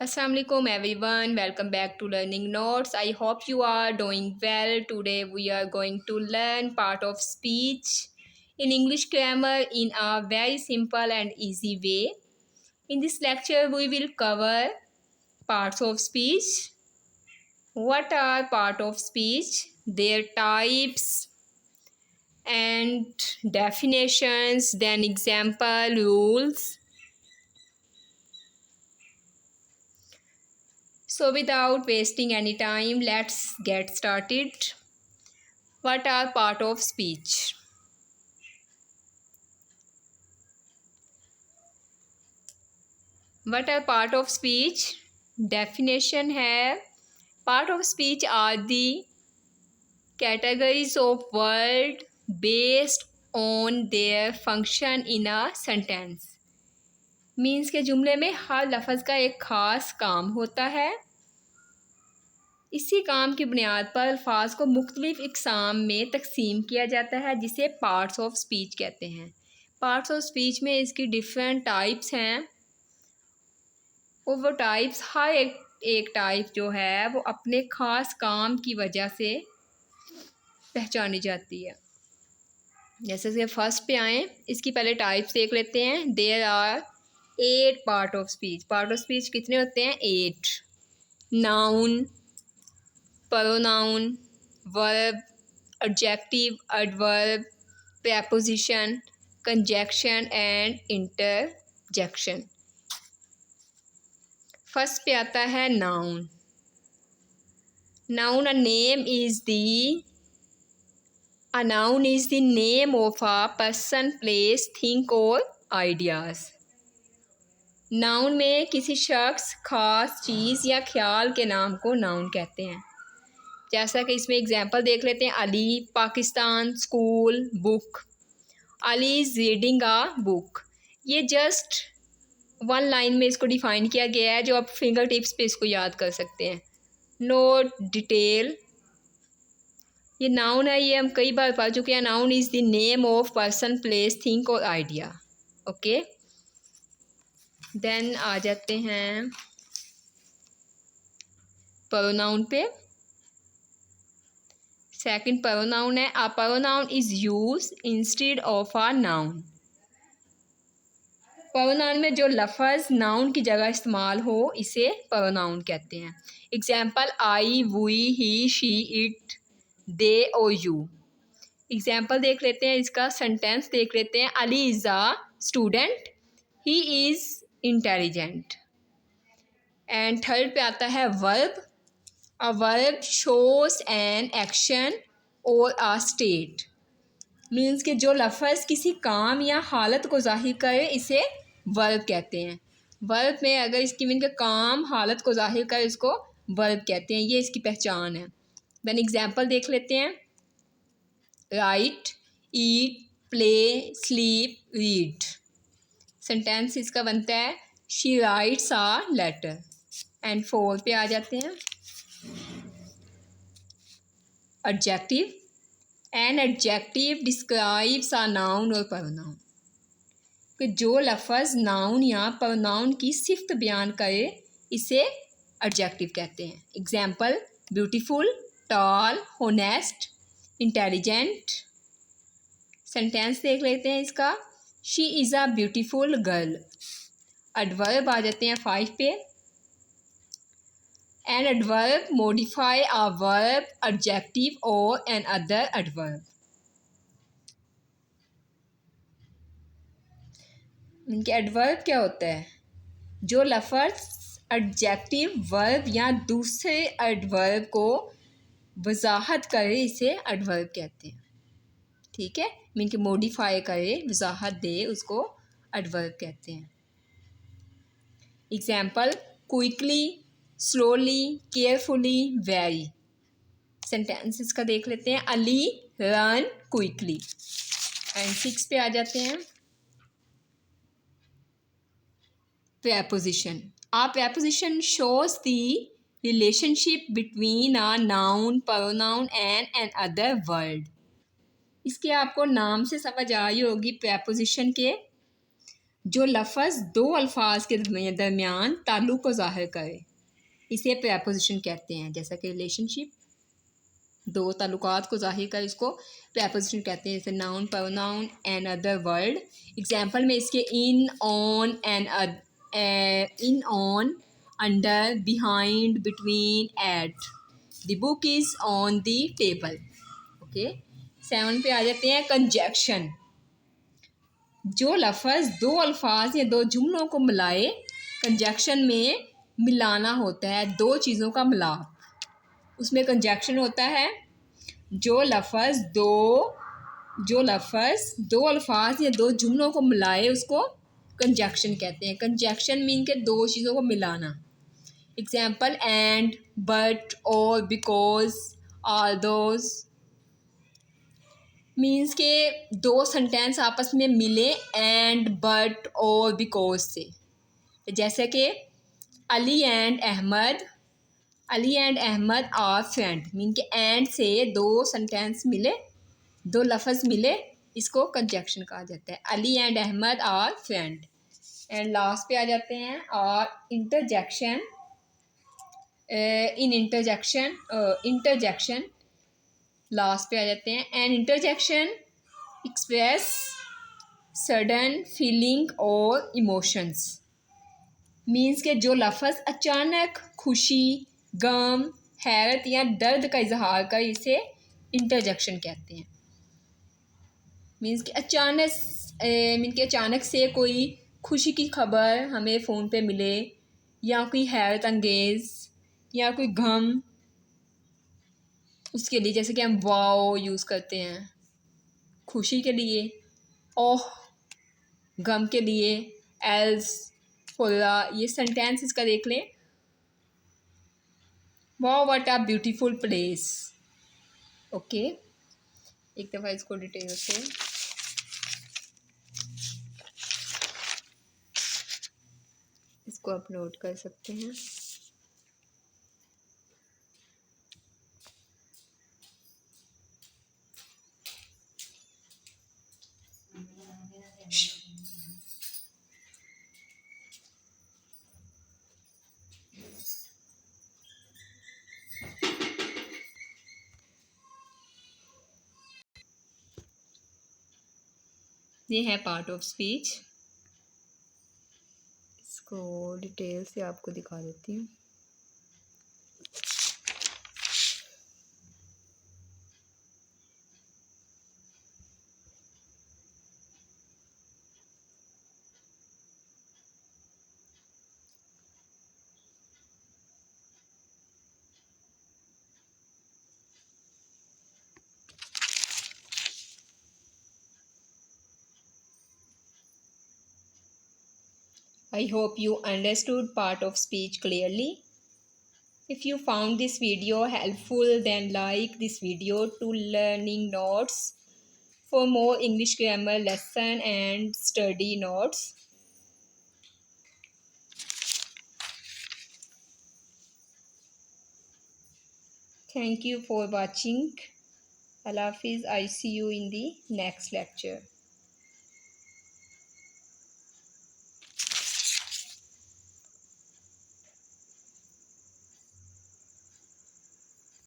Assalamualaikum everyone, welcome back to Learning Notes. I hope you are doing well. Today we are going to learn part of speech in English grammar in a very simple and easy way. In this lecture we will cover parts of speech. What are part of speech? Their types and definitions, then example, rules. So without wasting any time, let's get started. What are part of speech? What are part of speech? Definition है part of speech are the categories of word based on their function in a sentence. Means के जुमले में हर लफ्ज़ का एक ख़ास काम होता है। इसी काम की बुनियाद पर अल्फाज को मुख्तलिफ इक़साम में तकसीम किया जाता है जिसे पार्ट्स ऑफ स्पीच कहते हैं। पार्ट्स ऑफ स्पीच में इसकी डिफरेंट टाइप्स हैं और वो टाइप्स हर एक टाइप जो है वो अपने ख़ास काम की वजह से पहचानी जाती है। जैसे कि फर्स्ट पे आएँ, इसकी पहले टाइप्स देख लेते हैं। There are 8 part of speech. Part of speech कितने होते हैं? 8। Noun, pronoun, verb, adjective, adverb, preposition, conjunction and interjection. First पे आता है noun. Noun a noun is the name of a person, place, thing or ideas. Noun में किसी शख्स, खास चीज़ या ख्याल के नाम को नाउन कहते हैं। जैसा कि इसमें एग्जांपल देख लेते हैं। Ali, Pakistan, school, book. Ali is reading a book. ये जस्ट 1 लाइन में इसको डिफ़ाइन किया गया है, जो आप फिंगर टिप्स पे इसको याद कर सकते हैं। नोट डिटेल, ये नाउन है, ये हम कई बार पढ़ चुके हैं। Noun is the name of person, place, thing और आइडिया। ओके, देन आ जाते हैं प्रोनाउन पे। सेकंड प्रोनाउन है a pronoun is use instead of a noun. Pronoun में जो लफ्ज़ नाउन की जगह इस्तेमाल हो इसे प्रोनाउन कहते हैं। Example I, we, he, she, it, they और यू। एग्जाम्पल देख लेते हैं, इसका सेंटेंस देख लेते हैं। Ali is a student, he is intelligent. And third पे आता है verb. A verb shows an action or a state. Means कि जो लफ्ज़ किसी काम या हालत को ज़ाहिर करे इसे वर्ब कहते हैं। वर्ब में अगर इसकी मीन के काम, हालत को ज़ाहिर करे इसको वर्ब कहते हैं। ये इसकी पहचान है। देन एग्जांपल देख लेते हैं। Write, eat, play, sleep, read. Sentence इसका बनता है she writes a letter. And 4 पे आ जाते हैं adjective. An adjective describes a noun और प्रोनाउन। कि जो लफ्ज़ नाउन या प्रोनाउन की सिफ्त बयान करे इसे एडजेक्टिव कहते हैं। Example beautiful, tall, honest, intelligent. Sentence देख लेते हैं इसका। She is a beautiful girl. Adverb आ जाते हैं 5 पे। An adverb modify a verb, adjective or an other adverb. इनके एडवर्ब क्या होता है? जो लफ्ज़ एडजेक्टिव, वर्ब या दूसरे एडवर्ब को वजाहत करे इसे एडवर्ब कहते हैं। ठीक है, मीन के मॉडिफाई करे, वजाहत दे, उसको एडवर्ब कहते हैं। Example quickly, slowly, carefully, very. Sentences का देख लेते हैं। Ali run quickly. एंड 6 पे आ जाते हैं preposition. A preposition shows the relationship between a noun, pronoun and another word. इसके आपको नाम से समझ आई होगी प्रेपोजिशन के। जो लफ्ज़ दो अल्फाज के दरमियान ताल्लुक़ को ज़ाहिर करे, इसे प्रेपोजिशन कहते हैं। जैसा कि रिलेशनशिप, दो ताल्लुकात को ज़ाहिर करे, इसको प्रेपोजिशन कहते हैं। जैसे noun, pronoun, and other word. Example में इसके in, on, in, on, under, behind, between, at. The book is on the table. Okay, 7 पे आ जाते हैं कंजक्शन। जो लफ्ज़ दो अल्फाज या दो जुमलों को मिलाए, कंजक्शन में मिलाना होता है दो चीज़ों का मिलाप, उसमें कंजक्शन होता है। जो लफ्ज़ दो अल्फाज या दो जुमलों को मिलाए, उसको कंजक्शन कहते हैं। कंजक्शन मीन के दो चीज़ों को मिलाना। एग्जाम्पल एंड, बट, और, बिकॉज, ऑल्दोज। मीन्स के दो सेंटेंस आपस में मिले एंड, बट, और, बिकॉज से। जैसे कि Ali and Ahmed are friend. Mean के एंड से दो सेंटेंस मिले, दो लफ्ज़ मिले, इसको कंजक्शन कहा जाता है। Ali and Ahmed are friend. And last पे आ जाते हैं और इंटरजेक्शन। इंटरजेक्शन लास्ट पे आ जाते हैं। And interjection express sudden feeling और इमोशंस। मीन्स के जो लफ्ज़ अचानक खुशी, गम, हैरत या दर्द का इजहार कर, इसे इंटरजेक्शन कहते हैं। मीन्स के अचानक से कोई खुशी की खबर हमें फ़ोन पे मिले, या कोई हैरत अंगेज़, या कोई गम, उसके लिए जैसे कि हम वाओ यूज़ करते हैं खुशी के लिए, ओह गम के लिए, एल्स, फुल्ला। ये सेंटेंस इसका देख लें। Wow what a beautiful place. Okay, एक दफ़ा इसको डिटेल से इसको आप नोट कर सकते हैं। ये है पार्ट ऑफ स्पीच। इसको डिटेल से आपको दिखा देती हूँ। I hope you understood part of speech clearly. If you found this video helpful, then like this video to learning notes for more English grammar lesson and study notes. Thank you for watching. Allah Hafiz. I see you in the next lecture.